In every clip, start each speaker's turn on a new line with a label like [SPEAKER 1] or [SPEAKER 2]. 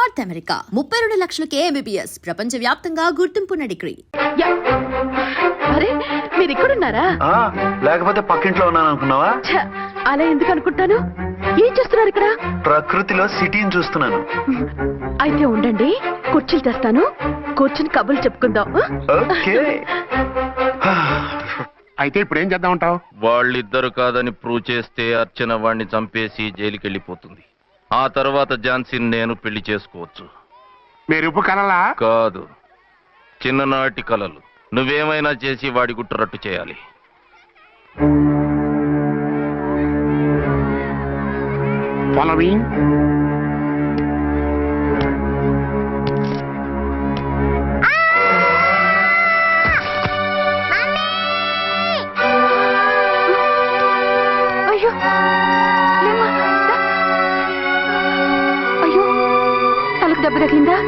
[SPEAKER 1] North America 32 లక్షలకే MBBS ప్రపంచవ్యాప్తంగా గుర్తింపున్న degree.
[SPEAKER 2] అరే మీరు ఇక్కడున్నారా?
[SPEAKER 3] లేకపోతే పక్కింట్లో ఉన్నాను అనుకున్నావా?
[SPEAKER 2] అలా ఎందుకు అనుకుంటాను? ఏం చేస్తున్నారు ఇక్కడ?
[SPEAKER 3] ప్రకృతిలో సిటీని చూస్తున్నాను.
[SPEAKER 2] అయితే ఉండండి, కుర్చీలు తెస్తాను, కూర్చుని కబుర్లు చెప్పుకుందాం.
[SPEAKER 4] అయితే ఇప్పుడు ఏం చేద్దాం అంటావు?
[SPEAKER 5] వాళ్ళిద్దరు కాదని ప్రూవ్ చేస్తే అర్చన వాణ్ణి చంపేసి జైలుకి వెళ్ళిపోతుంది. ఆ తర్వాత ఝాన్సీని నేను పెళ్లి చేసుకోవచ్చు.
[SPEAKER 4] మీరు కలలా?
[SPEAKER 5] కాదు, చిన్ననాటి కలలు. నువ్వేమైనా చేసి వాడి గుట్టు రట్టు చేయాలి.
[SPEAKER 4] ఫాలోయింగ్.
[SPEAKER 2] అయ్యో అయ్యో, తలకు దెబ్బ తగిలిందా?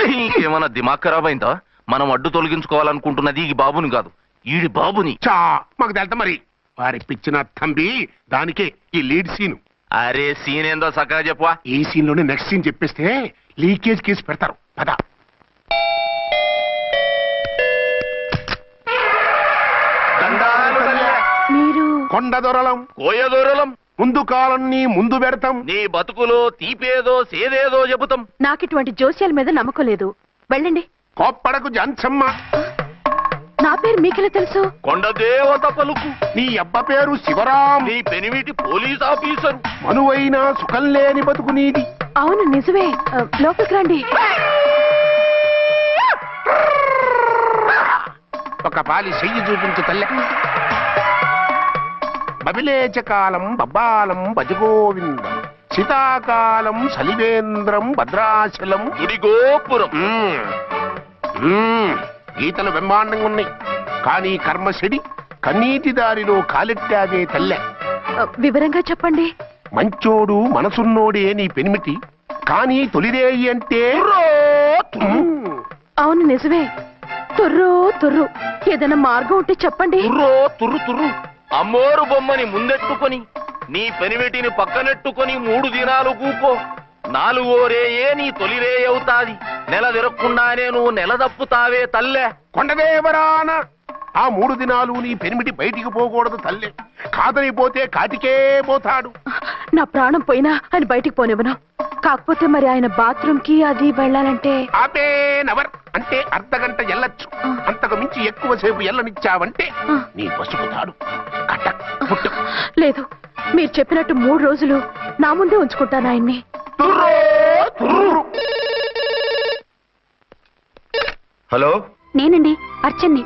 [SPEAKER 5] నీకేమన్నా దిమాగ్ ఖరాబ్ అయిందా? మనం అడ్డు తొలగించుకోవాలనుకుంటున్నది ఈ బాబుని కాదు, ఈడి బాబుని.
[SPEAKER 4] మాకు తెలుతా మరి. వారి పిచ్చిన తంబి దానికే ఈ లీడ్ సీన్.
[SPEAKER 5] అరే సీన్ ఏందో సక్కగా చెప్పవా?
[SPEAKER 4] ఈ సీన్ లోనే నెక్స్ట్ సీన్ చెప్పేస్తే లీకేజ్ కేసు పెడతారు. పద.
[SPEAKER 2] మీరు
[SPEAKER 4] కొండ దొరలం,
[SPEAKER 5] కోయ దూరలం,
[SPEAKER 4] ముందు కాలన్నీ ముందు పెడతాం.
[SPEAKER 5] నీ బతుకులో తీపేదో సేదేదో చెబుతాం.
[SPEAKER 2] నాకు ఇటువంటి జోస్యాల మీద నమ్మకం లేదు. వెళ్ళండి.
[SPEAKER 4] కోప్పడకు జాన్సమ్మ.
[SPEAKER 2] నా పేరు మీకెలా తెలుసు?
[SPEAKER 5] కొండ దేవత పలుకు.
[SPEAKER 4] నీ అబ్బ పేరు శివరాం.
[SPEAKER 5] నీ పెనిమిటి పోలీస్ ఆఫీసరు.
[SPEAKER 4] మనువైనా సుఖం లేని బతుకు నీది.
[SPEAKER 2] అవును నిజమే. లోపలికి రండి.
[SPEAKER 4] ఒక పాలి చెయ్యి చూపించు తల్లె. బబిలేచకాలం బబ్బాలం భజగోవిందం, శీతాకాలం సలివేంద్రం భద్రాచలం
[SPEAKER 5] గుడిగోపురం.
[SPEAKER 4] గీతలు బ్రహ్మాండంగా ఉన్నాయి, కానీ కర్మశడి కన్నీటి దారిలో కాలెట్టావే తల్లె.
[SPEAKER 2] వివరంగా చెప్పండి.
[SPEAKER 4] మంచోడు మనసున్నోడే నీ పెనిమిటి, కానీ తొలిరేయి అంటే
[SPEAKER 2] అవును నిజమే. తుర్రు తుర్రు. ఏదైనా మార్గం ఉంటే చెప్పండి.
[SPEAKER 5] తుర్రో తుర్రు తుర్రు. అమ్మోరు బొమ్మని ముందెట్టుకొని నీ పెనిమిటిని పక్కనెట్టుకొని 3 దినాలు కూకో. 4వ రేయే నీ తొలి రే అవుతాది. నెల తిరగకుండానే నువ్వు నెల తప్పుతావే తల్లే.
[SPEAKER 4] కొండదేవరాన ఆ 3 దినాలు నీ పెనిమిటి బయటికి పోకూడదు తల్లే. కాదని పోతే కాటికే పోతాడు.
[SPEAKER 2] నా ప్రాణం పోయినా ఆయన బయటికి పోనివ్వను. కాకపోతే మరి ఆయన బాత్రూమ్ కి అది వెళ్ళాలంటే
[SPEAKER 4] ఆపేనవర్ అంటే అర్ధగంట ఎల్లొచ్చు. అంతకు మించి ఎక్కువసేపు ఎల్లనిచ్చావంటే నీ పసుపుతాడు. కటక్ పుట్టు.
[SPEAKER 2] లేదు, మీరు చెప్పినట్టు 3 రోజులు నా ముందే ఉంచుకుంటాను ఆయన్ని.
[SPEAKER 3] హలో,
[SPEAKER 2] నేనండి, అర్చన్ని.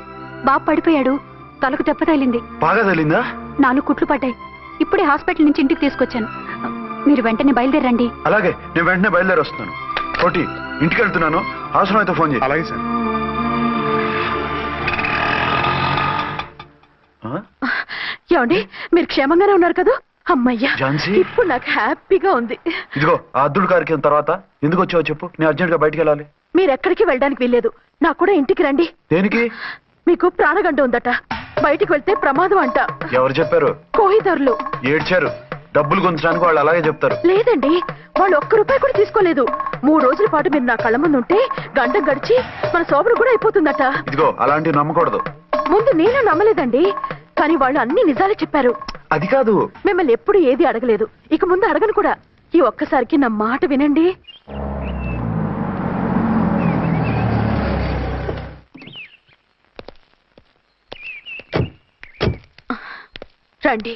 [SPEAKER 2] బాబు పడిపోయాడు, తలకు దెబ్బ తగిలింది.
[SPEAKER 3] బాగా తగిలిందా?
[SPEAKER 2] 4 కుట్లు పడ్డాయి. ఇప్పుడే హాస్పిటల్ నుంచి ఇంటికి తీసుకొచ్చాను. మీరు వెంటనే బయలుదేరండి.
[SPEAKER 3] అలాగే, నేను వెంటనే బయలుదేరి వస్తున్నాను. కోటి, ఇంటికి వెళ్తున్నాను. అవసరం అయితే ఫోన్ చేయి.
[SPEAKER 4] అలాగే సార్.
[SPEAKER 2] ఏమండి, మీరు క్షేమంగానే ఉన్నారు కదా? అమ్మయ్యా,
[SPEAKER 3] ఝాన్సీ?
[SPEAKER 2] ఇప్పుడు నాకు హ్యాపీగా ఉంది.
[SPEAKER 3] ఇదిగో ఆ అద్దుడు కార్యక్రమం తర్వాత ఎందుకు వచ్చావో చెప్పు. నేను అర్జెంట్ గా బయటికి వెళ్ళాలి.
[SPEAKER 2] మీరు ఎక్కడికి వెళ్ళడానికి వీల్లేదు. నాకు కూడా ఇంటికి రండి.
[SPEAKER 3] దేనికి?
[SPEAKER 2] మీకు ప్రాణగంట ఉందట, బయటికి వెళ్తే ప్రమాదం అంట.
[SPEAKER 3] ఎవరు చెప్పారు?
[SPEAKER 2] కోహిదర్లు
[SPEAKER 3] ఏడ్చారు. డబ్బులు గుంచడానికి వాళ్ళు అలాగే చెప్తారు.
[SPEAKER 2] లేదండి, వాళ్ళు ₹1 కూడా తీసుకోలేదు. 3 రోజుల పాటు మీరు నా కళ్ళ ముందు ఉంటే గంట గడిచి మన సోబరు కూడా అయిపోతుందట.
[SPEAKER 3] ఇదిగో అలాంటివి నమ్మకూడదు.
[SPEAKER 2] ముందు నేను నమ్మలేదండి, కానీ వాళ్ళు అన్ని నిజాలే చెప్పారు.
[SPEAKER 3] అది కాదు,
[SPEAKER 2] మిమ్మల్ని ఎప్పుడు ఏది అడగలేదు, ఇక ముందు అడగను కూడా. ఈ ఒక్కసారికి నా మాట వినండి. రండి.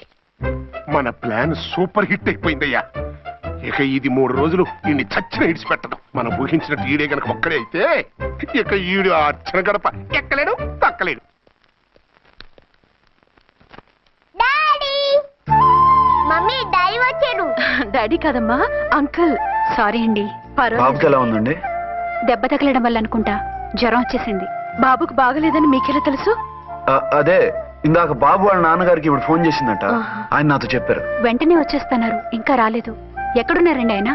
[SPEAKER 4] మన ప్లాన్ సూపర్ హిట్ అయిపోయిందయ్యా. ఇక ఇది 3 రోజులు ఈయన్ని చచ్చిన ఇడిచిపెట్టడం. మనం ఊహించినట్టు ఈడే గనక ఒక్కడే అయితే ఇక ఈడు ఆ అర్చన గడప ఎక్కలేడు, తక్కలేడు.
[SPEAKER 6] మమ్మీ డాడీ వచ్చాడు.
[SPEAKER 2] డాడీ కాదమ్మా, అంకుల్. సారీ అండి.
[SPEAKER 3] బాబుకి ఎలా ఉందండి?
[SPEAKER 2] దెబ్బ తగలడం వల్ల అనుకుంటా జ్వరం వచ్చేసింది. బాబుకు బాగలేదని మీకెలా తెలుసు?
[SPEAKER 3] అదే ఇందాక బాబు వాళ్ళ నాన్నగారికి ఇప్పుడు ఫోన్ చేసిందట. ఆయన నాతో చెప్పారు.
[SPEAKER 2] వెంటనే వచ్చేస్తున్నారు, ఇంకా రాలేదు. ఎక్కడున్నారండి ఆయన?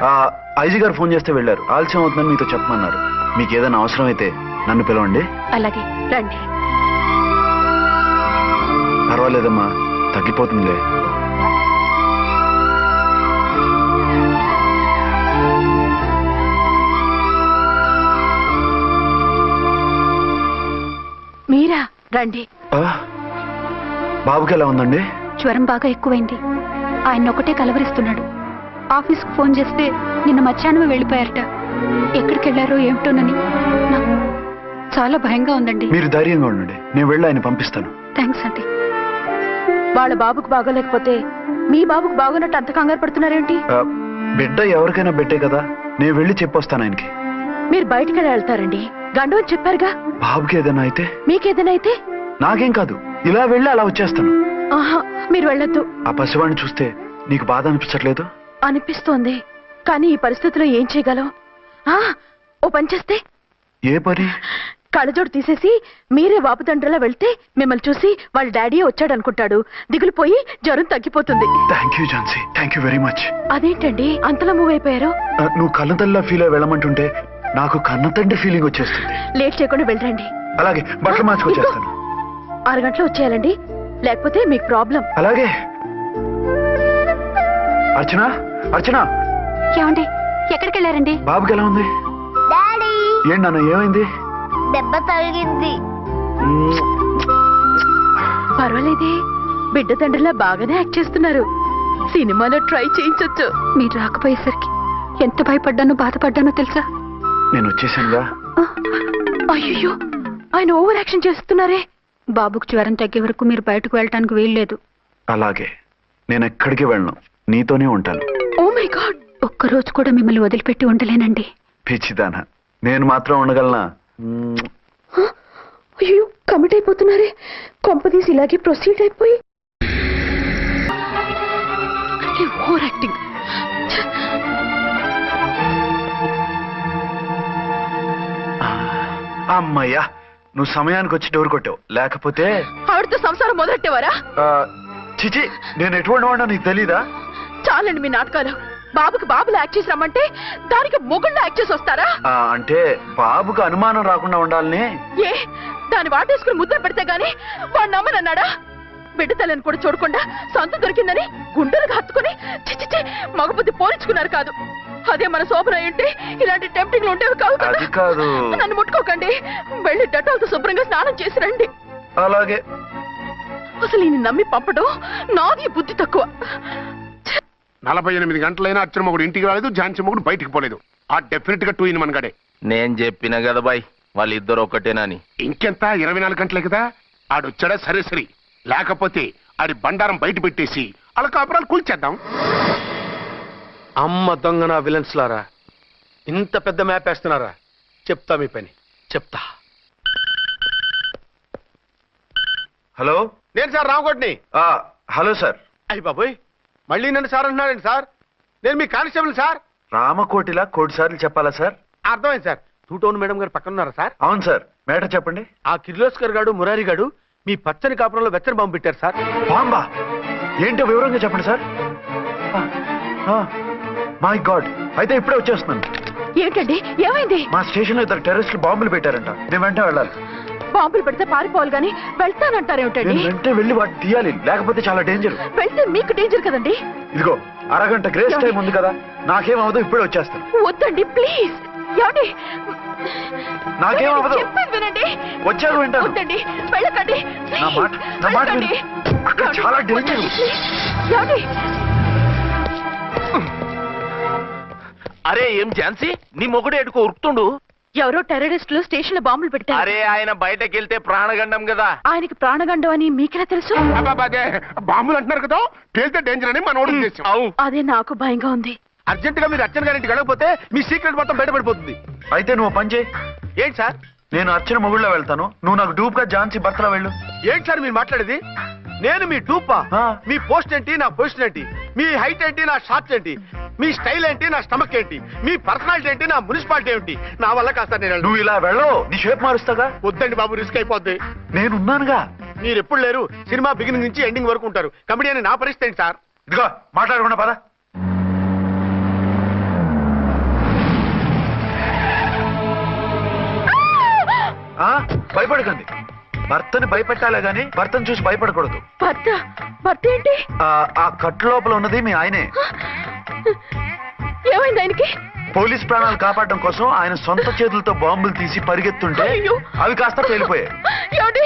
[SPEAKER 3] ఐజీ గారు ఫోన్ చేస్తే వెళ్ళారు. ఆలస్యం అవుతుందని మీతో చెప్పమన్నారు. మీకు ఏదైనా అవసరం అయితే నన్ను పిలవండి.
[SPEAKER 2] అలాగే, రండి.
[SPEAKER 3] పర్వాలేదమ్మా, తగ్గిపోతుందిలే.
[SPEAKER 2] రండి.
[SPEAKER 3] బాబుకి ఎలా ఉందండి?
[SPEAKER 7] జ్వరం బాగా ఎక్కువైంది. ఆయన ఒకటే కలవరిస్తున్నాడు. ఆఫీస్కు ఫోన్ చేస్తే నిన్న మధ్యాహ్నం వెళ్ళిపోయారట. ఎక్కడికి వెళ్ళారో ఏమిటోనని నాకు చాలా భయంగా ఉందండి.
[SPEAKER 3] మీరు ధైర్యంగా ఉండండి, నేను వెళ్ళి ఆయన పంపిస్తాను.
[SPEAKER 7] థ్యాంక్స్ అండి.
[SPEAKER 2] వాళ్ళ బాబుకు బాగోలేకపోతే మీ బాబుకు బాగోనట్టు అంత కంగారు పడుతున్నారేంటి?
[SPEAKER 3] బిడ్డ ఎవరికైనా బిడ్డే కదా, నేను వెళ్ళి చెప్పొస్తాను ఆయనకి.
[SPEAKER 2] మీరు బయటికి వెళ్తారండి, గండు అని చెప్పారుగా.
[SPEAKER 3] బాబుకి ఏదైనా అయితే?
[SPEAKER 2] మీకేదైనా అయితే?
[SPEAKER 3] నాకేం కాదు, ఇలా వెళ్ళి అలా వచ్చేస్తాను.
[SPEAKER 2] ఆహా, మీరు వెళ్ళొద్దు.
[SPEAKER 3] ఆ పసివాడిని చూస్తే నీకు బాధ అనిపించట్లేదు?
[SPEAKER 2] అనిపిస్తోంది, కానీ ఈ పరిస్థితిలో ఏం చేయగలం? ఓ పని చేస్తే?
[SPEAKER 3] ఏ పని?
[SPEAKER 2] కళ్ళజోడు తీసేసి మీరే వాపుతండ్రిలా వెళ్తే మిమ్మల్ని చూసి వాళ్ళ డాడీ వచ్చాడు అనుకుంటాడు. దిగులు పోయి జ్వరం తగ్గిపోతుంది.
[SPEAKER 3] Thank you Jhansi, thank you very much.
[SPEAKER 2] అదేంటండి అంతలా మూవ్ అయిపోయారు?
[SPEAKER 3] నువ్వు కన్నతల్లిలా ఫీల్ అయి వెళ్ళమంటుంటే నాకు కన్నతండ్రి ఫీలింగ్ వచ్చేస్తుంది.
[SPEAKER 2] లేట్ చేయకుండా వెళ్ళండి.
[SPEAKER 3] అలాగే, బట్టలు మార్చుకొచ్చేస్తాను.
[SPEAKER 2] 6 గంటలు వచ్చేయాలండి, లేకపోతే మీకు ప్రాబ్లం.
[SPEAKER 3] అలాగే. అర్చన, అర్చన.
[SPEAKER 7] ఏమండి, ఎక్కడికి వెళ్ళారండి?
[SPEAKER 3] బాబుకి ఎలా ఉంది?
[SPEAKER 6] డాడీ
[SPEAKER 3] ఏంటి నాన్న, ఏమైంది?
[SPEAKER 6] దెబ్బ తగిలింది.
[SPEAKER 2] పర్వాలేదే, బిడ్డ తండ్రిలా బాగానే యాక్ట్ చేస్తున్నారు. సినిమాలో ట్రై చేయించొచ్చు.
[SPEAKER 7] మీరు రాకపోయేసరికి ఎంత భయపడ్డానో బాధపడ్డానో తెలుసా?
[SPEAKER 3] నేను వచ్చేసానుగా.
[SPEAKER 2] అయ్యో, ఆయన ఓవర్ యాక్షన్ చేస్తున్నారే.
[SPEAKER 7] బాబుకు జ్వరం తగ్గే వరకు మీరు బయటకు వెళ్ళటానికి వీల్లేదు.
[SPEAKER 3] అలాగే, నేను ఎక్కడికి వెళ్ళను, నీతోనే ఉంటాను.
[SPEAKER 2] ఓ మై గాడ్,
[SPEAKER 7] ఒక్కరోజు కూడా మిమ్మల్ని వదిలిపెట్టి ఉండలేనండి.
[SPEAKER 3] పిచ్చిదానా, నేను మాత్రం ఉండగలనా?
[SPEAKER 2] అయ్యో, కమిట్ అయిపోతున్నారే. కొంపదీసి ఇలాగే ప్రొసీడ్ అయిపోయి ఓవర్ యాక్టింగ్.
[SPEAKER 3] అమ్మయ్యా, నువ్వు సమయానికి వచ్చి డోర్ కొట్టావు, లేకపోతే
[SPEAKER 2] ఆవిడతో సంసారం మొదలెట్టేవారా?
[SPEAKER 3] చిచి, నేను ఎటువంటి వాడినా నీకు తెలీదా?
[SPEAKER 2] చాలండి మీ నాటకాలు. బాబుకి బాబులు యాక్ట్ చేసి రమ్మంటే దానికి మొగుళ్ళు యాక్ట్ చేసి వస్తారా?
[SPEAKER 3] అంటే బాబుకు అనుమానం రాకుండా ఉండాలని.
[SPEAKER 2] ఏ, దాన్ని వాటేసుకుని ముద్ర పెడితే గాని వాడు నమ్మనన్నాడా? బిడ్డ తల్లిని కూడా చూడకుండా సొంత దొరికిందని గుండెలకు హత్తుకుని చిచిచి మగబుద్ధి పోల్చుకున్నారు కాదు. అదే మన శోభన ఏంటి ఇలాంటి టెంప్టింగ్లు ఉండేవి కాదు కదా.
[SPEAKER 3] అది కాదు.
[SPEAKER 2] నన్ను ముట్టుకోకండి, వెళ్ళి డెటాల్తో శుభ్రంగా స్నానం చేసి రండి.
[SPEAKER 3] అలాగే.
[SPEAKER 2] అసలు ఈయన నమ్మి పంపడం నాది బుద్ధి తక్కువ.
[SPEAKER 4] 48 గంటలైనా అర్చన మొగుడు ఇంటికి రాలేదు, ఝాన్సీ మొగుడు బయటికి పోలేదు. ఆ డెఫినెట్ గా 2 in 1 గడే.
[SPEAKER 5] నేను చెప్పిన కదా బాయ్, వాళ్ళిద్దరు ఒక్కటేనని.
[SPEAKER 4] ఇంకెంత 24 గంటలే కదా. ఆడొచ్చాడా సరే సరే, లేకపోతే ఆడి బండారం బయట పెట్టేసి అలా కాపురాలు కూల్చేద్దాం.
[SPEAKER 8] అమ్మ దొంగన విలన్స్ లారా, ఇంత పెద్ద మ్యాప్ వేస్తున్నారా? చెప్తా మీ పని, చెప్తా.
[SPEAKER 3] హలో,
[SPEAKER 8] నేను సార్ రామకోటిని.
[SPEAKER 3] Hello sir.
[SPEAKER 8] అయ్యి బాబోయ్, మళ్ళీ నన్ను సార్ అంటున్నారండి సార్? నేను మీ కానిస్టేబుల్ సార్.
[SPEAKER 3] రామకోటిలా కోటి సార్లు చెప్పాలా సార్?
[SPEAKER 8] అర్థమైంది సార్. 2 టౌన్ మేడం గారు పక్కన ఉన్నారా సార్?
[SPEAKER 3] అవును సార్. మేటర్ చెప్పండి.
[SPEAKER 8] ఆ కిర్లోస్కర్ గారు మురారి గారు మీ పచ్చని కాపురంలో వెచ్చని బాంబు పెట్టారు సార్.
[SPEAKER 3] బాంబా? ఏంటో వివరంగా చెప్పండి సార్. మై గాడ్, అయితే ఇప్పుడే వచ్చేస్తున్నాను.
[SPEAKER 2] ఏంటండి, ఏమైంది?
[SPEAKER 3] మా స్టేషన్ లో 2 టెర్రరిస్టులు బాంబులు పెట్టారంట. నేను వెంటనే వెళ్ళాలి.
[SPEAKER 2] బాంబులు పెడితే పారిపోవాలి గాని వెళ్తానంటారేమిటండి?
[SPEAKER 3] నేను వెంటనే వెళ్ళి వాటిని తీయాలి, లేకపోతే చాలా డేంజర్.
[SPEAKER 2] వెళ్తే మీకు డేంజర్ కదండి.
[SPEAKER 3] ఇదిగో, అరగంట గ్రేస్ టైం ఉంది కదా, నాకేమవదు, ఇప్పుడే వచ్చేస్తాను.
[SPEAKER 2] వద్దండి ప్లీజ్. ఏమండి,
[SPEAKER 3] నాకేమవదు,
[SPEAKER 2] చెప్పేది వినండి.
[SPEAKER 3] వచ్చాను వింటాను.
[SPEAKER 2] వద్దండి, వెళ్ళకండి.
[SPEAKER 3] నా మాట విను. అక్కడ చాలా డేంజర్.
[SPEAKER 2] ఏమండి,
[SPEAKER 5] అరే ఏం ఝాన్సీ, నీ మొగుడు ఎడుకో ఉరుకుతుండు?
[SPEAKER 2] ఎవరో టెర్రరిస్టులు స్టేషన్ లో బాంబులు పెట్టారు.
[SPEAKER 5] అరే ఆయన బయటకెళ్తే ప్రాణగండం కదా.
[SPEAKER 2] ఆయనకి ప్రాణగండం అని మీకెలా తెలుసు?
[SPEAKER 4] అదే బాంబులు అంటున్నారు కదా, పేలితే డేంజర్ అని మన ఉద్దేశం.
[SPEAKER 2] అదే నాకు భయంగా ఉంది.
[SPEAKER 8] అర్జెంట్ గా మీరు అర్చన గారింటికి వెళ్ళకపోతే మీ సీక్రెట్ మొత్తం బయటపడిపోతుంది.
[SPEAKER 3] అయితే నువ్వు పని చేయి.
[SPEAKER 8] ఏంటి సార్?
[SPEAKER 3] నేను అర్చన మొగుళ్ళో వెళ్తాను, నువ్వు నాకు డూప్ గా ఝాన్సీ భర్తలో వెళ్ళు.
[SPEAKER 8] ఏంటి సార్ మీరు మాట్లాడేది? నేను మీ డూపా? మీ పోస్ట్ ఏంటి, నా పొజిషన్ ఏంటి? మీ హైట్ ఏంటి, నా షార్ట్స్ ఏంటి? మీ స్టైల్ ఏంటి, నా స్టమక్ ఏంటి? మీ పర్సనాలిటీ ఏంటి, నా మున్సిపాలిటీ ఏంటి? నా వల్ల కాస్త నేను
[SPEAKER 3] నువ్వు ఇలా వెళ్ళవు, నీ షేప్ మారుస్తాగా.
[SPEAKER 8] వద్దండి బాబు, రిస్క్ అయిపోద్ది.
[SPEAKER 3] నేనున్నానుగా.
[SPEAKER 8] మీరు ఎప్పుడు లేరు, సినిమా బిగినింగ్ నుంచి ఎండింగ్ వరకు ఉంటారు. కమెడీ అని నా పరిస్థితి ఏంటి సార్?
[SPEAKER 3] ఇదిగో మాట్లాడకుండా పద. భయపడకండి, భర్తని భయపెట్టాలే గాని భర్తను చూసి భయపడకూడదు.
[SPEAKER 2] భర్త ఏంటి?
[SPEAKER 3] ఆ కట్టు లోపల ఉన్నది మీ ఆయనే.
[SPEAKER 2] ఏమైంది ఆయనకి?
[SPEAKER 3] పోలీస్ ప్రాణాలు కాపాడడం కోసం ఆయన సొంత చేతులతో బాంబులు తీసి పరిగెత్తుంటే
[SPEAKER 2] అయ్యో.
[SPEAKER 3] అవి కాస్త పేలిపోయాయి.
[SPEAKER 2] ఏమండి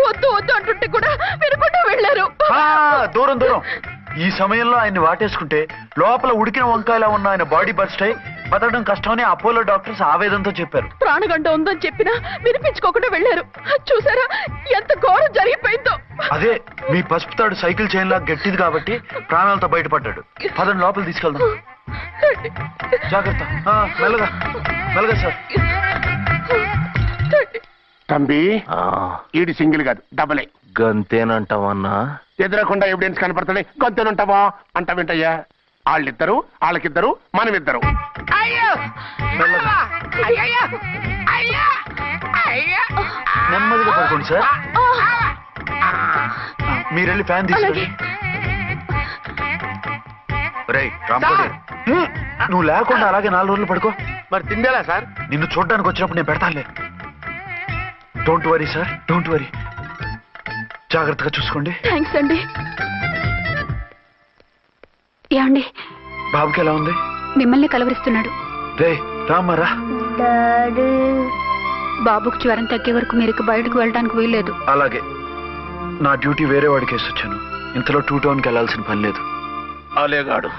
[SPEAKER 2] వద్దు వద్దు అంటుంటే కూడా వినకుండా వెళ్ళారు.
[SPEAKER 3] దూరం దూరం. ఈ సమయంలో ఆయన్ని వాటేసుకుంటే లోపల ఉడికిన వంకాయలా ఉన్న ఆయన బాడీ బర్స్ట్ అయి బతకడం కష్టమని అపోలో డాక్టర్స్ ఆవేదనతో చెప్పారు.
[SPEAKER 2] ప్రాణగంట ఉందని చెప్పినా వినిపించుకోకుండా వెళ్ళారు. చూసారా ఎంత ఘోరం జరిగిపోయిందో.
[SPEAKER 3] అదే మీ పసుపు తాడు సైకిల్ చైన్ లా గట్టిది కాబట్టి ప్రాణాలతో బయటపడ్డాడు. పదండి లోపల తీసుకెళ్దాం. జాగ్రత్త. మెల్లగా మెల్లగా సార్.
[SPEAKER 4] తంబి ఈడి సింగిల్ కాదు డబలే.
[SPEAKER 5] గంతేనంటావన్నా?
[SPEAKER 4] ఎదురకుండా ఎవిడెన్స్ కనపడతాడే గొంతేనంటావా అంట వింటయ్యా. వాళ్ళిద్దరు వాళ్ళకిద్దరు మనమిద్దరు.
[SPEAKER 3] నెమ్మదిగా పడుకోండి సార్. మీరెళ్ళి ఫ్యాన్ తీసుకోండి. రే రాంపడి, నువ్వు లేకుండా అలాగే 4 రోజులు పడుకో.
[SPEAKER 8] మరి తిండేలా సార్?
[SPEAKER 3] నిన్ను చూడడానికి వచ్చినప్పుడు నేను పెడతానులే. Don't worry sir, don't worry. జాగ్రత్తగా చూసుకోండి.
[SPEAKER 2] థ్యాంక్స్ అండి.
[SPEAKER 7] ఏమండి
[SPEAKER 3] బాబుకి ఎలా ఉంది?
[SPEAKER 7] మిమ్మల్ని కలవరిస్తున్నాడు.
[SPEAKER 3] రే రామ్మరా.
[SPEAKER 6] డాడీ
[SPEAKER 7] బాబుకు జ్వరం తగ్గే వరకు మీరు బయటకు వెళ్ళడానికి వీల్లేదు.
[SPEAKER 3] అలాగే. నా డ్యూటీ వేరే వాడికి వేసి వచ్చాను. ఇంతలో 2 టౌన్కి వెళ్ళాల్సిన పని లేదు.
[SPEAKER 5] అలేగాడు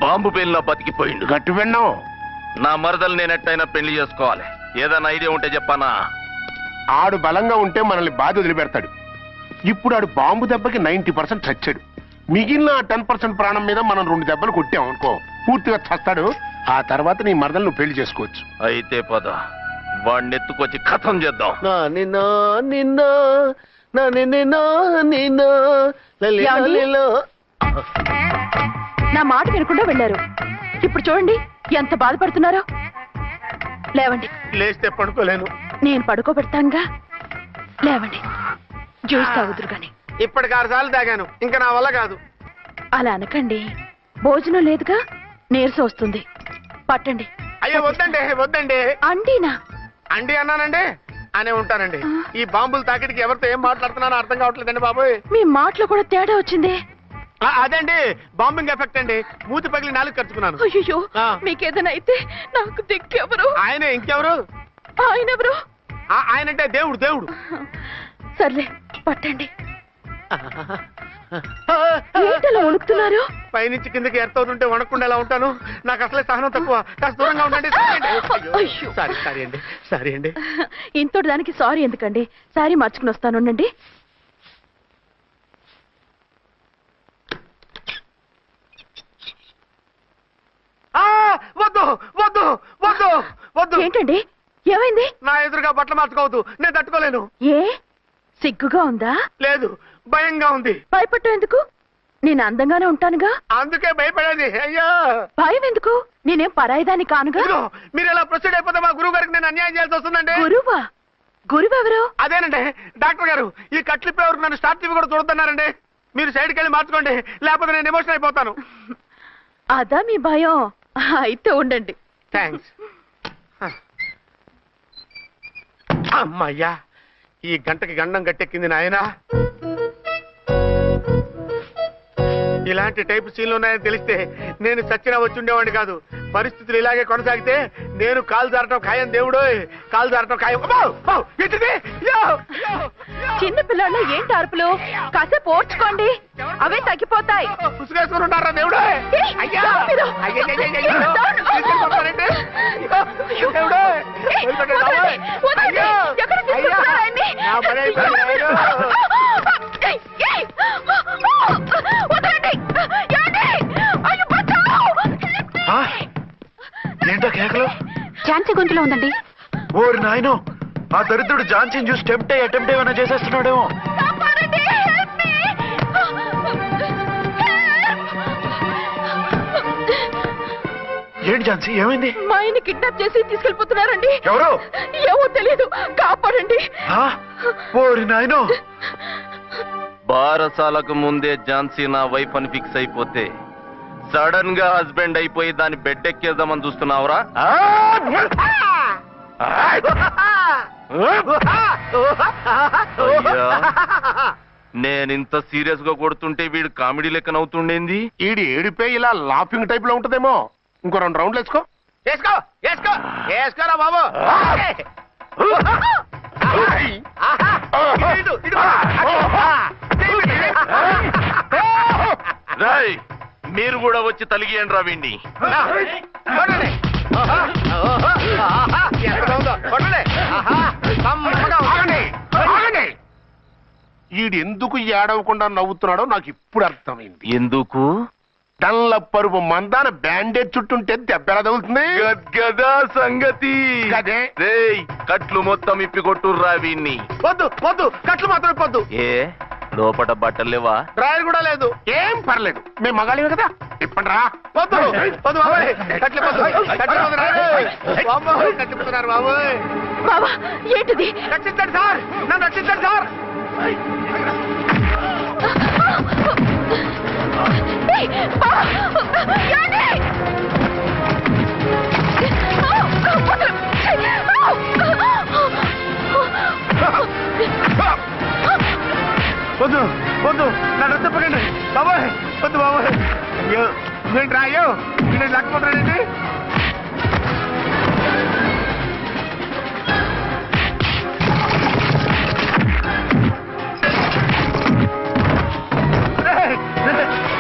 [SPEAKER 5] బాంబు పేలినా బతికిపోయిండు.
[SPEAKER 4] గట్టి విన్నావు.
[SPEAKER 5] నా మరదలు నేను ఎట్టయినా పెళ్లి చేసుకోవాలి. ఏదైనా ఐడియా ఉంటే చెప్పానా?
[SPEAKER 4] ఆడు బలంగా ఉంటే మనల్ని బాధ వదిలిపెడతాడు. ఇప్పుడు ఆడు బాంబు దెబ్బకి 90% చచ్చాడు. మిగిలిన 10% ప్రాణం మీద మనం 2 దెబ్బలు కొట్టాం అనుకో, పూర్తిగా చస్తాడు. ఆ తర్వాత నీ మరదలు నువ్వు పెళ్లి చేసుకోవచ్చు.
[SPEAKER 5] అయితే పద, వాడిని ఎత్తుకొచ్చి కథం చేద్దాం.
[SPEAKER 2] నా మాట వినకుండా వెళ్ళారు. ఇప్పుడు చూడండి ఎంత బాధపడుతున్నారో. లేవండి.
[SPEAKER 8] లేస్తే పడుకోలేను.
[SPEAKER 2] నేను పడుకోబెడతానుగా. లేవండి, జ్యూస్ తాగుదురు గాని.
[SPEAKER 8] ఇప్పటికి 6 సార్లు తాగాను, ఇంకా నా వల్ల కాదు.
[SPEAKER 2] అలా అనకండి, భోజనం లేదుగా, నీరసం వస్తుంది. పట్టండి.
[SPEAKER 8] అయ్యో వద్దండి వద్దండి.
[SPEAKER 2] అండినా?
[SPEAKER 8] అండి అన్నానండి అనే ఉంటానండి. ఈ బాంబులు తాకిడికి ఎవరితో ఏం మాట్లాడుతున్నానో అర్థం కావట్లేదండి బాబోయ్.
[SPEAKER 2] మీ మాటలో కూడా తేడా వచ్చింది.
[SPEAKER 8] అదండి బాంబింగ్ ఎఫెక్ట్ అండి. మూతి పగిలి 4 ఖర్చుకున్నాను.
[SPEAKER 2] అయ్యో, మీకేదైనా అయితే నాకు దిక్కెవరు?
[SPEAKER 8] ఆయనే, ఇంకెవరు?
[SPEAKER 2] ఆయనెవరు?
[SPEAKER 8] ఆయనంటే దేవుడు. దేవుడు.
[SPEAKER 2] సర్లే పట్టండి. ఏంటలా వణుకుతున్నారు?
[SPEAKER 8] పైనుంచి కిందకి ఎర్తవుతుంటే వణకుండా ఎలా ఉంటాను? నాకు అసలే సహనం తక్కువ. కాస్త దూరంగా ఉండండి.
[SPEAKER 2] అయ్యో.
[SPEAKER 8] సారీ అండి.
[SPEAKER 2] ఇంతటి దానికి సారీ ఎందుకండి? సారీ మార్చుకుని వస్తాను. ఉండండి.
[SPEAKER 8] వద్దు వద్దు వద్దు వద్దు.
[SPEAKER 2] ఏంటండి, ఏమైంది?
[SPEAKER 8] నా ఎదురుగా బట్టలు మార్చుకోవద్దు, నేను తట్టుకోలేను.
[SPEAKER 2] ఏ సిగ్గుగా ఉందా?
[SPEAKER 8] లేదు, భయంగా ఉంది.
[SPEAKER 2] భయపట్టు ఎందుకు? నేను అందంగానే ఉంటానుగా.
[SPEAKER 8] అందుకే భయపడేది. అయ్యా
[SPEAKER 2] భయం ఎందుకు? నేనేం పరాయిదాన్ని కానుగా.
[SPEAKER 8] ఇదిగో, మీరు ఇలా ప్రొసీడ్ అయిపోతే మా గురువు గారికి నేను అన్యాయం చేయాల్సి వస్తుందండి.
[SPEAKER 2] గురువా? గురువెవరు?
[SPEAKER 8] అదేనండి డాక్టర్ గారు. ఈ కట్లిప్పే వరకు నన్ను స్టార్ట్ టీవీ కూడా చూడొద్దన్నారండి. మీరు సైడ్కి వెళ్ళి మార్చుకోండి, లేకపోతే నేను ఎమోషన్ అయిపోతాను.
[SPEAKER 2] అదా మీ భయం? అయితే ఉండండి.
[SPEAKER 8] థ్యాంక్స్. అమ్మయ్యా, ఈ గంటకి గండం గట్టెక్కింది నాయనా. ఇలాంటి టైప్ సీన్లు ఉన్నాయని తెలిస్తే నేను చచ్చినా వచ్చి ఉండేవాడిని కాదు. పరిస్థితులు ఇలాగే కొనసాగితే నేను కాలు జారటం ఖాయం. దేవుడు, కాలు జారటం ఖాయం.
[SPEAKER 2] చిన్న పిల్లలు ఏంటి అరుపులు? కాసేపు ఓర్చుకోండి, అవే తగ్గిపోతాయి.
[SPEAKER 8] ఉసుగేసుకుని ఉన్నారా దేవుడు?
[SPEAKER 3] ఏంటో కేకలు?
[SPEAKER 7] ఝాన్సీ గొంతులో ఉందండి.
[SPEAKER 3] ఓరి నాయనో, ఆ దరిద్రుడు ఝాన్సీని చూసి అటెంప్ట్ ఏమైనా చేసేస్తున్నాడేమో. ఏంటి ఝాన్సీ, ఏమైంది?
[SPEAKER 2] మా ఆయన కిడ్నాప్ చేసి తీసుకెళ్ళిపోతున్నారండి.
[SPEAKER 3] ఎవరు?
[SPEAKER 2] ఏమో తెలియదు, కాపాడండి.
[SPEAKER 3] ఓరి నాయనో.
[SPEAKER 5] బారసాలకు ముందే ఝాన్సీ నా వైఫ్ అని ఫిక్స్ అయిపోతే సడన్ గా హస్బెండ్ అయిపోయి దాన్ని బెడ్ ఎక్కేద్దామని చూస్తున్నావురా? నేనింత సీరియస్ గా కొడుతుంటే వీడు కామెడీ లెక్క నవ్వుతుండేంది?
[SPEAKER 4] ఈడి ఏడిపే ఇలా లాఫింగ్ టైప్ లో ఉంటదేమో. ఇంకో 2 రౌండ్లు వేసుకో.
[SPEAKER 8] వేసుకో వేసుకో వేసుకోరా బాబు ఆహా. ఇటు, ఇటు.
[SPEAKER 5] రేయ్, మీరు కూడా వచ్చి తలిగియండి రా వీణ్ణి.
[SPEAKER 8] కొట్టండి. ఆహా. ఆహా. ఆహా. ఎంత బాగుందో. కొట్టండి. ఆహా. కమ్మగా ఉంది.
[SPEAKER 4] ఆగండి. ఈడు ఎందుకు ఏడవకుండా నవ్వుతున్నాడో నాకు ఇప్పుడు అర్థమైంది.
[SPEAKER 5] ఎందుకు?
[SPEAKER 4] డల్ల పరుపు మందాన బ్యాండేజ్ చుట్టుంటే దెబ్బ ఎలా తగులుతుంది?
[SPEAKER 5] గదా సంగతి.
[SPEAKER 4] గదే.
[SPEAKER 5] రేయ్, కట్లు మొత్తం ఇప్పి కొట్టుర్రా వీణ్ణి.
[SPEAKER 8] వద్దు వద్దు కట్లు మాత్రం పొద్దు.
[SPEAKER 5] ఏ లోపట బట్టలు లేవా?
[SPEAKER 8] డ్రాయర్ కూడా లేదు.
[SPEAKER 4] ఏం పర్లేదు, మేము మగాళివి కదా. ఇప్పండి రా.
[SPEAKER 8] పొద్దు పొద్దు బాబాయ్ కట్లు పొద్దు కట్లు పొద్దు బాబాయ్ కట్లు పొద్దున్నారు బాబాయ్.
[SPEAKER 2] బావా ఏంటిది?
[SPEAKER 8] రక్షించండి సార్, నన్ను రక్షించండి సార్.
[SPEAKER 2] ఏయ్, బావా, ఏంటి?
[SPEAKER 8] వద్దు వద్దు నన్ను రక్షించకండి బాబాయ్. వద్దు బాబాయ్. అయ్యో ఏంటి రాయో నేను లేకపోతానండి.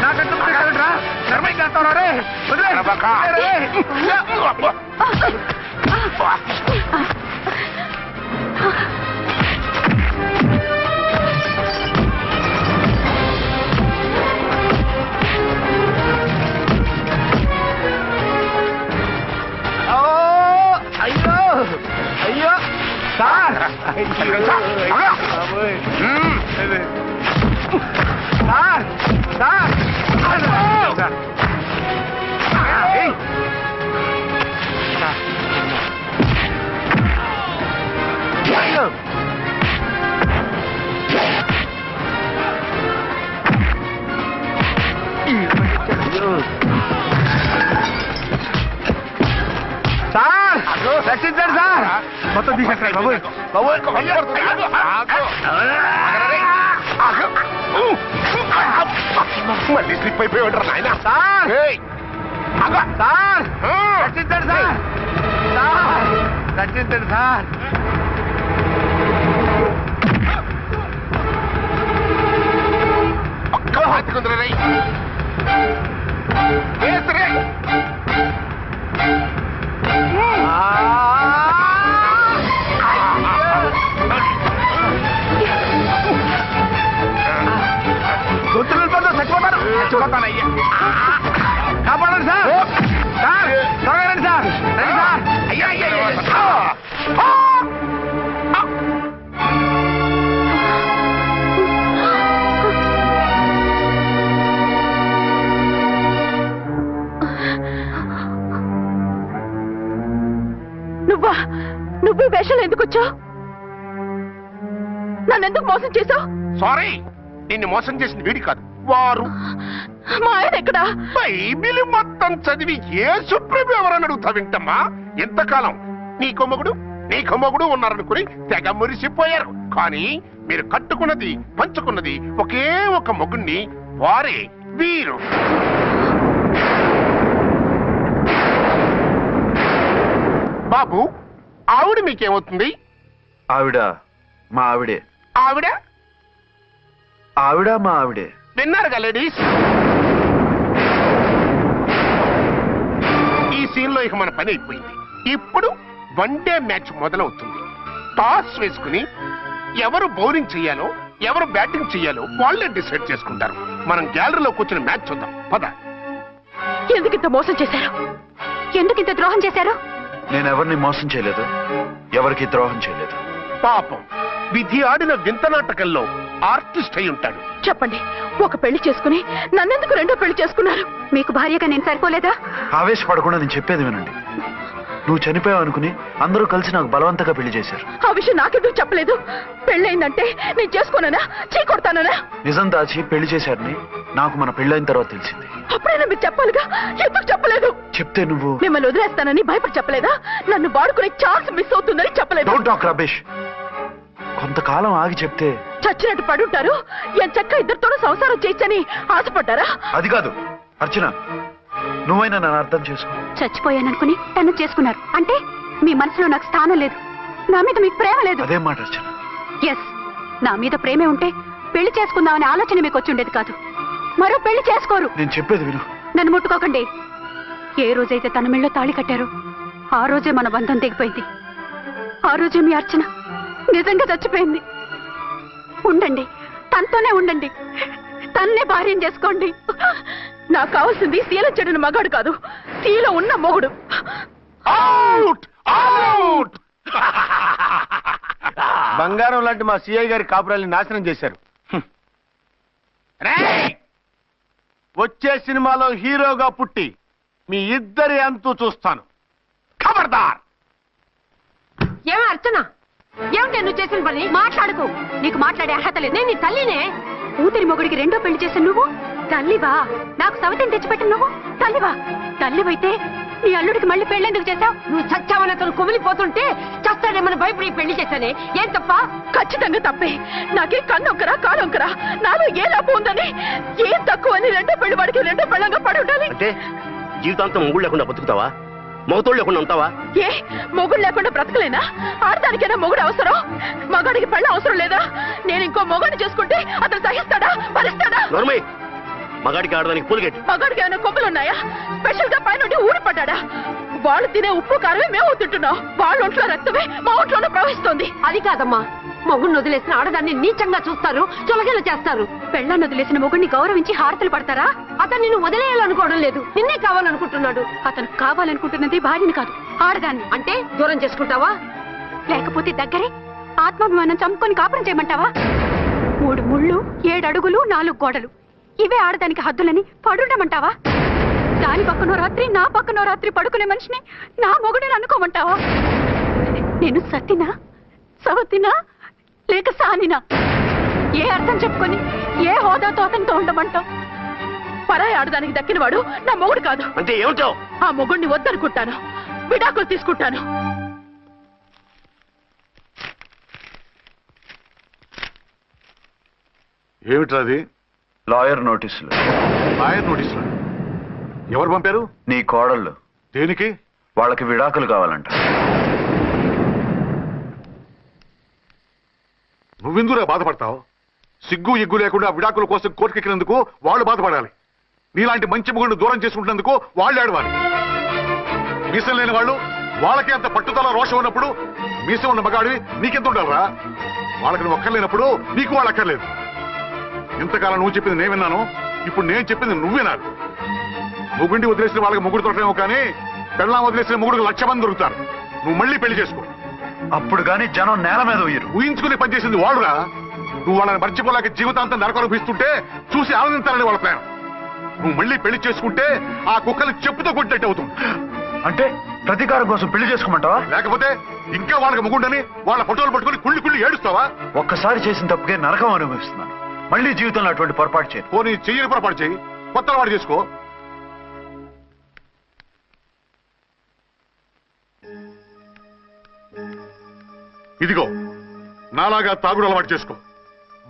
[SPEAKER 8] నాకంటూ రా నిర్మయం చేస్తావు రే. అయ్యో అయ్యో సార్ సార్ సార్ సార్ రక్షించండి సార్. మొత్తం తీసేస్తాయి బాబోయ్ బాబోయ్.
[SPEAKER 4] మళ్ళీ స్లిప్ అయిపోయాడు నాయన.
[SPEAKER 8] సార్ సార్ రక్షించండి సార్. సార్ రక్షించండి సార్.
[SPEAKER 4] ఒక్క హాతికుందరు రై.
[SPEAKER 8] గొంతులు చచ్చిపోతాను చచ్చిపోతానయ్యా. కాపాడండి సార్. సార్ త్వరగా రండి సార్. రండి సార్. అయ్యా అయ్యా
[SPEAKER 2] నువ్వా? నువ్వు ఈ వేషాలు ఎందుకు వచ్చావు? నన్నెందుకు మోసం చేశావు?
[SPEAKER 4] సారీ, నిన్ను మోసం చేసిన వీడి కాదు, వారు.
[SPEAKER 2] మా ఆయన ఎక్కడా?
[SPEAKER 4] బైబిల్ మొత్తం చదివి ఏ సుప్రీం ఎవరని అడుగుతా వింటమ్మా. ఎంతకాలం నీ కొమ్మగుడు ఉన్నారనుకుని తెగ మురిసిపోయారు. కానీ మీరు కట్టుకున్నది పంచుకున్నది ఒకే ఒక మొగుణ్ణి, వారే వీరు. బాబు, ఆవిడ మీకేమవుతుంది?
[SPEAKER 3] ఆవిడ మా ఆవిడే.
[SPEAKER 4] ఆవిడ
[SPEAKER 3] ఆవిడ మా ఆవిడే.
[SPEAKER 4] విన్నారుగా లేడీస్? ఈ సీన్ లో ఇక మన పని అయిపోయింది. ఇప్పుడు వన్ డే మ్యాచ్ మొదలవుతుంది. టాస్ వేసుకుని ఎవరు బౌలింగ్ చెయ్యాలో ఎవరు బ్యాటింగ్ చెయ్యాలో వాళ్ళే డిసైడ్ చేసుకుంటారు. మనం గ్యాలరీలో కూర్చుని మ్యాచ్ చూద్దాం. పద.
[SPEAKER 2] ఎందుకింత మోసం చేశారు?
[SPEAKER 7] ఎందుకింత ద్రోహం చేశారు?
[SPEAKER 3] నేను ఎవరిని మోసం చేయలేదు, ఎవరికి ద్రోహం చేయలేదు.
[SPEAKER 4] పాపం, విధి ఆడిన వింత నాటకంలో ఆర్టిస్ట్ అయి ఉంటాడు.
[SPEAKER 2] చెప్పండి, ఒక పెళ్లి చేసుకుని నన్నెందుకు రెండో పెళ్లి చేసుకున్నారు?
[SPEAKER 7] మీకు భార్యగా నేను సరిపోలేదా?
[SPEAKER 3] ఆవేశపడకుండా నేను చెప్పేది వినండి. నువ్వు చనిపోయావు అనుకుని అందరూ కలిసి నాకు బలవంతంగా పెళ్లి చేశారు.
[SPEAKER 2] ఆ విషయం నాకెందుకు చెప్పలేదు? పెళ్ళయిందంటే నేను చేసుకోననా, చీ కొడతాననా?
[SPEAKER 3] నిజం దాచి పెళ్లి చేశారని నాకు మన పెళ్ళైన తర్వాత తెలిసింది.
[SPEAKER 2] అప్పుడైనా మీరు చెప్పాలిగా, ఎందుకు చెప్పలేదు?
[SPEAKER 3] చెప్తే నువ్వు
[SPEAKER 2] మిమ్మల్ని వదిలేస్తానని భయపడి చెప్పలేదా? నన్ను వాడుకునే ఛాన్స్ మిస్ అవుతుందని చెప్పలేదు.
[SPEAKER 3] Don't talk రబేష్. కొంతకాలం ఆగి చెప్తే
[SPEAKER 2] చచ్చినట్టు పడుంటారు. ఎంత చక్క ఇద్దరితోనూ సంసారం చేయొచ్చని ఆశపడ్డారా?
[SPEAKER 3] అది కాదు అర్చన, నువ్వైనా నన్ను అర్థం చేసుకో.
[SPEAKER 7] చచ్చిపోయాననుకుని తను చేసుకున్నారు అంటే మీ మనసులో నాకు స్థానం లేదు, నా మీద మీకు ప్రేమ లేదు.
[SPEAKER 3] అదేం మాట అర్చన?
[SPEAKER 7] ఎస్, నా మీద ప్రేమే ఉంటే పెళ్లి చేసుకుందామనే ఆలోచన మీకు వచ్చి ఉండేది కాదు. మరో పెళ్లి చేసుకోరు.
[SPEAKER 3] నేను చెప్పేది విను.
[SPEAKER 7] నన్ను ముట్టుకోకండి. ఏ రోజైతే తన మెళ్ళో తాళి కట్టారో ఆ రోజే మన బంధం తెగిపోయింది. ఆ రోజే మీ అర్చన నిజంగా చచ్చిపోయింది. ఉండండి, తనతోనే ఉండండి, తన్నే భార్యం చేసుకోండి.
[SPEAKER 2] నాకు కావాల్సింది శీలం చెడిన మగాడు కాదు, శీలం ఉన్న మొగుడు.
[SPEAKER 4] అవుట్ అవుట్
[SPEAKER 8] బంగారం లాంటి మా సిఐ గారి కాపురాల్ని నాశనం చేశారు. రేయ్! వచ్చే సినిమాలో హీరోగా పుట్టి మీ ఇద్దరి అంతు చూస్తాను. ఖబర్దార్!
[SPEAKER 2] ఏమో అర్చన, ఏమిటి నువ్వు చేసిన పని?
[SPEAKER 7] మాట్లాడుకో, నీకు మాట్లాడే అర్హత లేదు. నేను నీ తల్లినే. కూతురి మొగుడికి రెండో పెళ్లి చేసిన నువ్వు తల్లివా? నాకు సవతిని తెచ్చిపెట్టిన నువ్వు తల్లివా? తల్లివైతే నీ అల్లుడికి మళ్ళీ పెళ్ళెందుకు చేశావు?
[SPEAKER 2] నువ్వు చచ్చావని అతను కుమిలిపోతుంటే చస్తాడేమని భయపడి పెళ్లి చేశానే. ఏం తప్ప? ఖచ్చితంగా తప్పే. నాకే కన్నొక్కరా కానొక్కరా, నాలో ఏ లాభం ఉందని, ఏం తక్కువ అని రెండో పెళ్లి వాడికి రెండో పెళ్ళంగా పడి ఉండాలి.
[SPEAKER 8] అంటే జీవితాంతం మొగుడు లేకుండా బతుకుతావా? మొగతోడు లేకుండా ఉంటావా?
[SPEAKER 2] ఏ మొగుడు లేకుండా బ్రతకలేనా? ఆడదానికైనా మొగుడు అవసరం, మగాడికి పెళ్ళ అవసరం లేదా? నేను ఇంకో మొగాడిని చేసుకుంటే అతను సహిస్తాడా, భరిస్తాడా?
[SPEAKER 8] నోర్మై, మగాడికి ఆడదానికి పూలిగెట్టి.
[SPEAKER 2] మగాడికి ఏమైనా కొమ్ములున్నాయా? స్పెషల్ గా పైనుండి ఊడి పడ్డాడా? వాళ్ళు తినే ఉప్పు కారమే మేము తింటున్నాం. వాళ్ళ ఒంట్లో రక్తమే మా ఒంట్లోనే ప్రవహిస్తోంది. అది కాదమ్మా, మొగుడిని వదిలేసిన ఆడదాన్ని నీచంగా చూస్తారు, చులకన చేస్తారు.
[SPEAKER 7] పెళ్ళాన్ని వదిలేసిన మొగుడిని గౌరవించి హారతలు పడతారా?
[SPEAKER 2] అతను నిన్ను వదిలేయాలనుకోవడం లేదు, నిన్నే కావాలనుకుంటున్నాడు.
[SPEAKER 7] అతను కావాలనుకుంటున్నది భార్యని కాదు, ఆడదాన్ని.
[SPEAKER 2] అంటే దూరం చేసుకుంటావా?
[SPEAKER 7] లేకపోతే దగ్గరే ఆత్మాభిమానం చంపుకొని కాపురం చేయమంటావా? 3 ముళ్ళు 7 అడుగులు 4 గోడలు, ఇవే ఆడదానికి హద్దులని పడుండమంటావా? దాని పక్కనో రాత్రి నా పక్కనో రాత్రి పడుకునే మనిషిని నా మొగుడిని అనుకోమంటావా? నేను సతినా, సవతినా, లేక సానినా? ఏ అర్థం చెప్పుకొని ఏ హోదాతో అతనితో ఉండమంటావు? పరాయి ఆడదానికి దక్కినవాడు నా మొగుడు కాదు.
[SPEAKER 8] అంటే ఏమిటావు?
[SPEAKER 2] ఆ మొగుడిని వద్దనుకుంటాను, విడాకులు తీసుకుంటాను.
[SPEAKER 4] ఏమిట్రాది?
[SPEAKER 3] లాయర్ నోటీసులు.
[SPEAKER 4] లాయర్ నోటీసులు ఎవరు పంపారు?
[SPEAKER 3] నీ కోడళ్ళు.
[SPEAKER 4] దేనికి?
[SPEAKER 3] వాళ్ళకి విడాకులు కావాలంట.
[SPEAKER 4] నువ్వెందుకురా బాధపడతావు? సిగ్గు ఎగ్గు లేకుండా విడాకుల కోసం కోర్టుకెక్కినందుకు వాళ్ళు బాధపడాలి. నీలాంటి మంచి మొగుడిని దూరం చేసుకుంటున్నందుకు వాళ్ళు ఏడవాలి. మీసం లేని వాళ్ళు, వాళ్ళకి అంత పట్టుదల రోషం ఉన్నప్పుడు మీసం ఉన్న మగాడివి నీకెంత ఉండాలరా? వాళ్ళకి నువ్వు అక్కర్లేనప్పుడు నీకు వాళ్ళు అక్కర్లేదు. ఇంతకాలం నువ్వు చెప్పింది నేను విన్నాను, ఇప్పుడు నేను చెప్పింది నువ్వు వినాలి. మొగుడిని వదిలేసిన వాళ్ళకి మొగుడు దొరకలేమో కానీ పెళ్ళాం వదిలేసిన మొగుడికి 1,00,000 మంది దొరుకుతారు. నువ్వు మళ్ళీ పెళ్లి చేసుకో.
[SPEAKER 3] అప్పుడు గాని జనం నేల మీద ఉయ్యరు.
[SPEAKER 4] ఊహించుకుని పనిచేసింది వాళ్ళురా. నువ్వు వాళ్ళని మర్చిపోలేక జీవితాంతం నరకం అనిపిస్తుంటే చూసి ఆనందించాలని వాళ్ళ ప్లాన్. నువ్వు మళ్ళీ పెళ్లి చేసుకుంటే ఆ కుక్కలు చెప్పుతో కొట్టినట్టు అవుతుంది.
[SPEAKER 3] అంటే ప్రతీకారం కోసం పెళ్లి చేసుకోమంటావా?
[SPEAKER 4] లేకపోతే ఇంకా వాళ్ళకి మొగుడని వాళ్ళ ఫోటోలు పట్టుకుని కుళ్ళి కుళ్ళి ఏడుస్తావా?
[SPEAKER 3] ఒక్కసారి చేసిన తప్పుకే నరకం అనుభవిస్తున్నాను. మళ్ళీ జీవితంలో అటువంటి పొరపాటు చేయను.
[SPEAKER 4] పోనీ చెయ్యని పొరపాటు చెయ్యి, కొత్త అలవాటు చేసుకో. ఇదిగో నాలాగా తాగుడు అలవాటు చేసుకో.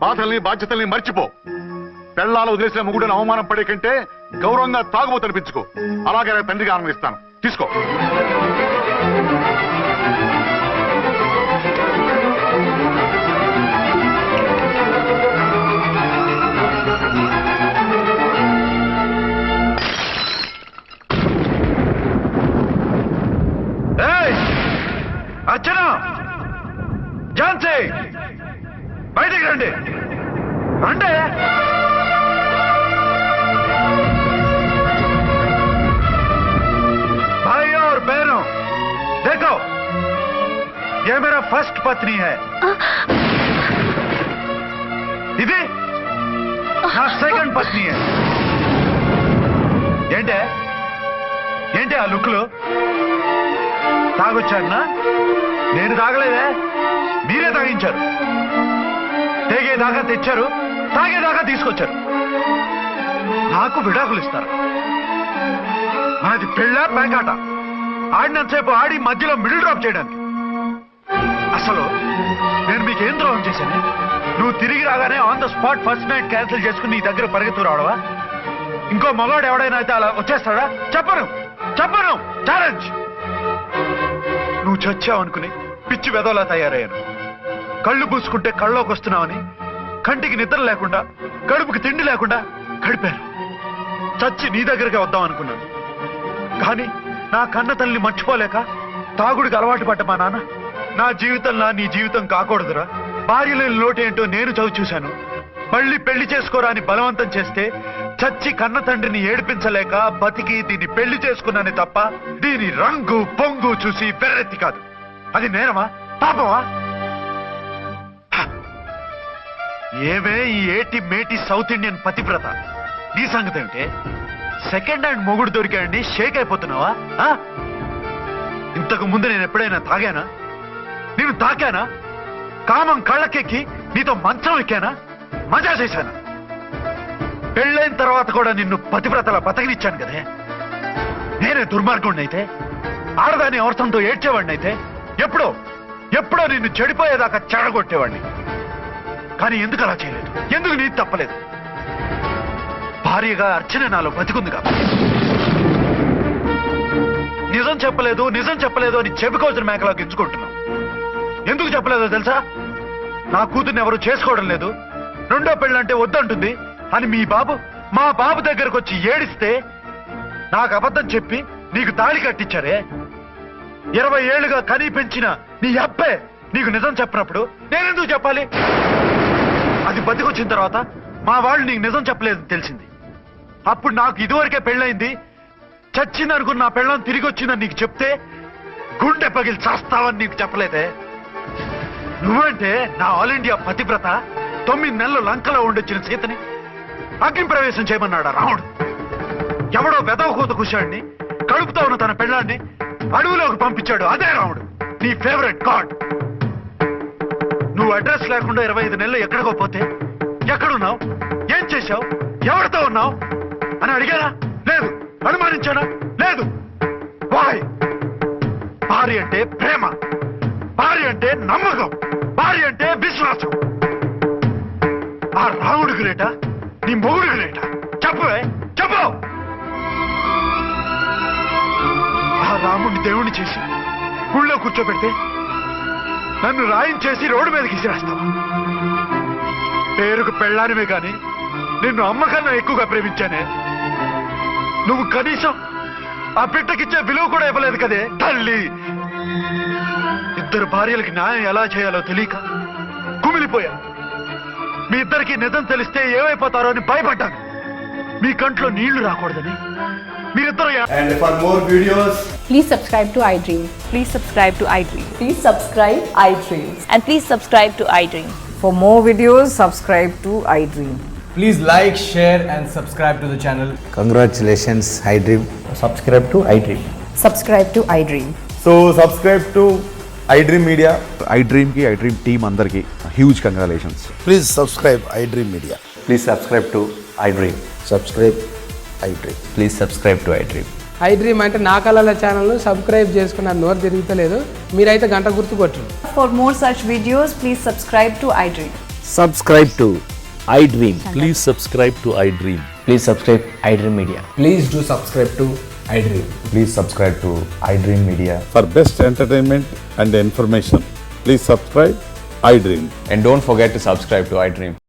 [SPEAKER 4] బాధల్ని బాధ్యతల్ని మర్చిపో. పెళ్ళాలు వదిలేసిన మొగుడని అవమానం పడే కంటే గౌరవంగా తాగుబోతు అనిపించుకో. అలాగే నా తండ్రిగా ఆనందిస్తాను. తీసుకో.
[SPEAKER 3] అర్చన, ఝాన్సీ, బయటికి రండి. రండి. भाई और बहनों, देखो, ये मेरा फर्स्ट पत्नी है. ఇది నా సెకండ్ పత్ని. ఏంటి ఆ లుక్లు? తాగొచ్చానా? నేను తాగలేదే, మీరే తాగించారు. తేగేదాకా తెచ్చారు, తాగేదాకా తీసుకొచ్చారు. నాకు విడాకులు ఇస్తారు. మనది పెళ్ళా పేకాట? ఆడినంతసేపు ఆడి మధ్యలో మిడిల్ డ్రాప్ చేయడానికి. అసలు నేను మీకేం ద్రోహం చేశాను? నువ్వు తిరిగి రాగానే on the spot first night cancel చేసుకుని నీ దగ్గర పరిగెత్తు రావడవా? ఇంకో మగాడు ఎవడైనా అయితే అలా వచ్చేస్తాడా? చెప్పను చెప్పను, ఛాలెంజ్. నువ్వు చచ్చావు అనుకుని పిచ్చి వెదవలా తయారయ్యాను. కళ్ళు పూసుకుంటే కళ్ళలోకి వస్తున్నావని కంటికి నిద్ర లేకుండా కడుపుకి తిండి లేకుండా గడిపాను. చచ్చి నీ దగ్గరికి వద్దాం అనుకున్నాను. కానీ నా కన్న తల్లిని మర్చిపోలేక తాగుడికి అలవాటు పడ్డ మా నాన్న నా జీవితంలా నీ జీవితం కాకూడదురా, భార్య లేని లోటేంటో నేను చవి చూశాను, మళ్ళీ పెళ్లి చేసుకోరా అని బలవంతం చేస్తే చచ్చి కన్న తండ్రిని ఏడిపించలేక బతికి దీన్ని పెళ్లి చేసుకున్నానే తప్ప దీని రంగు పొంగు చూసి పెర్రెత్తి కాదు. అది నేరమా, పాపమా? ఏమే ఈ ఏటి మేటి సౌత్ ఇండియన్ పతివ్రత, నీ సంగతి ఏమిటే? సెకండ్ హ్యాండ్ మొగుడు దొరికాయండి షేక్ అయిపోతున్నావా? ఇంతకు ముందు నేను ఎప్పుడైనా తాగానా? నేను తాకానా? కామం కళ్ళకెక్కి నీతో మంచం ఎక్కానా? మజా చేశానా? పెళ్ళైన తర్వాత కూడా నిన్ను పతివ్రతలా బతకనిచ్చాను కదే. నేనే దుర్మార్గుడిని అయితే, ఆడదాన్ని అవసరంతో ఏడ్చేవాడిని అయితే ఎప్పుడో నిన్ను చెడిపోయేదాకా చెడగొట్టేవాడిని. కానీ ఎందుకు అలా చేయలేదు? ఎందుకు నీది తప్పలేదు? భార్యగా అర్చన నాలో బతికుంది కాబట్టి. నిజం చెప్పలేదు అని చెప్పుకోవాల్సిన మేకలా గించుకుంటున్నావు. ఎందుకు చెప్పలేదో తెలుసా? నా కూతుర్ని ఎవరు చేసుకోవడం లేదు, రెండో పెళ్ళంటే వద్దంటుంది అని మా బాబు దగ్గరకు వచ్చి ఏడిస్తే నాకు అబద్ధం చెప్పి నీకు తాళి కట్టించారే. 20 ఏళ్లుగా కనీ పెంచిన నీ అబ్బే నీకు నిజం చెప్పినప్పుడు నేనెందుకు చెప్పాలి? అది బతికొచ్చిన తర్వాత మా వాళ్ళు నీకు నిజం చెప్పలేదని తెలిసింది. అప్పుడు నాకు ఇదివరకే పెళ్ళయింది, చచ్చిందనుకున్న నా పెళ్ళం తిరిగి వచ్చిందని నీకు చెప్తే గుండె పగిలి చేస్తావని నీకు చెప్పలేదే. నువ్వంటే నా ఆల్ ఇండియా పతివ్రత 9 నెలలు లంకలో ఉండొచ్చిన సీతని అగ్ని ప్రవేశం చేయమన్నాడా రాముడు? ఎవడో వెదవ కూత కుషాడిని కడుపుతో ఉన్న తన పెళ్ళాన్ని అడవిలోకి పంపించాడు అదే రాముడు, నీ ఫేవరెట్ గాడ్. నువ్వు అడ్రస్ లేకుండా 25 నెలలు ఎక్కడికో పోతే ఎక్కడున్నావు, ఏం చేశావు, ఎవరితో ఉన్నావు అని అడిగానా? లేదు. అనుమానించానా? లేదు. వాయ్? భార్య అంటే ప్రేమ, భార్య అంటే నమ్మకం, భార్య అంటే విశ్వాసం. ఆ రాముడు గ్రేటా, నీ మొగుడు గ్రేటా? చెప్పవే, చెప్పు. ఆ రాముడిని దేవుణ్ణి చేసి గుళ్ళో కూర్చోబెడితే నన్ను రాయించేసి రోడ్డు మీదకి విసిరేస్తావా? పేరుకు పెళ్ళానివే గాని నిన్ను అమ్మకన్నా ఎక్కువగా ప్రేమించానే. నువ్వు కనీసం ఆ బిడ్డకిచ్చే విలువ కూడా ఇవ్వలేదు కదే తల్లి. 2 భార్యలకి న్యాయం ఎలా చేయాలో తెలియక కుమిలిపోయా. మీ ఇద్దరికి నిజం తెలిస్తే ఏమైపోతారో అని భయపడ్డాను. మీ కంట్లో నీళ్లు రాకూడదని మీరిద్దరు.
[SPEAKER 9] And for more videos,
[SPEAKER 10] please subscribe to iDream.
[SPEAKER 2] Please subscribe to iDream.
[SPEAKER 10] Please subscribe iDream.
[SPEAKER 2] And please subscribe to iDream.
[SPEAKER 10] For more videos, subscribe to iDream.
[SPEAKER 9] please like, share and subscribe to the channel.
[SPEAKER 11] Congratulations, iDream.
[SPEAKER 9] Subscribe to iDream.
[SPEAKER 10] Subscribe to iDream.
[SPEAKER 9] So subscribe to iDream Media.
[SPEAKER 3] iDream కి iDream team అందరికి huge congratulations.
[SPEAKER 11] Please subscribe iDream Media.
[SPEAKER 9] Please subscribe to iDream.
[SPEAKER 11] Subscribe iDream.
[SPEAKER 9] Please subscribe to iDream.
[SPEAKER 12] iDream అంటే నా కళల ఛానల్ను subscribe చేసుకున్న నోరు తిరుగుతలేదు, మీరైతే గంట గుర్తు కొట్టండి.
[SPEAKER 10] For more such videos, please subscribe to iDream.
[SPEAKER 11] Subscribe to iDream.
[SPEAKER 5] Please subscribe to iDream.
[SPEAKER 9] Please subscribe iDream Media. Please do subscribe to iDream.
[SPEAKER 11] Please subscribe to iDream Media.
[SPEAKER 13] For best entertainment and information, please subscribe iDream.
[SPEAKER 9] And don't forget to subscribe to iDream.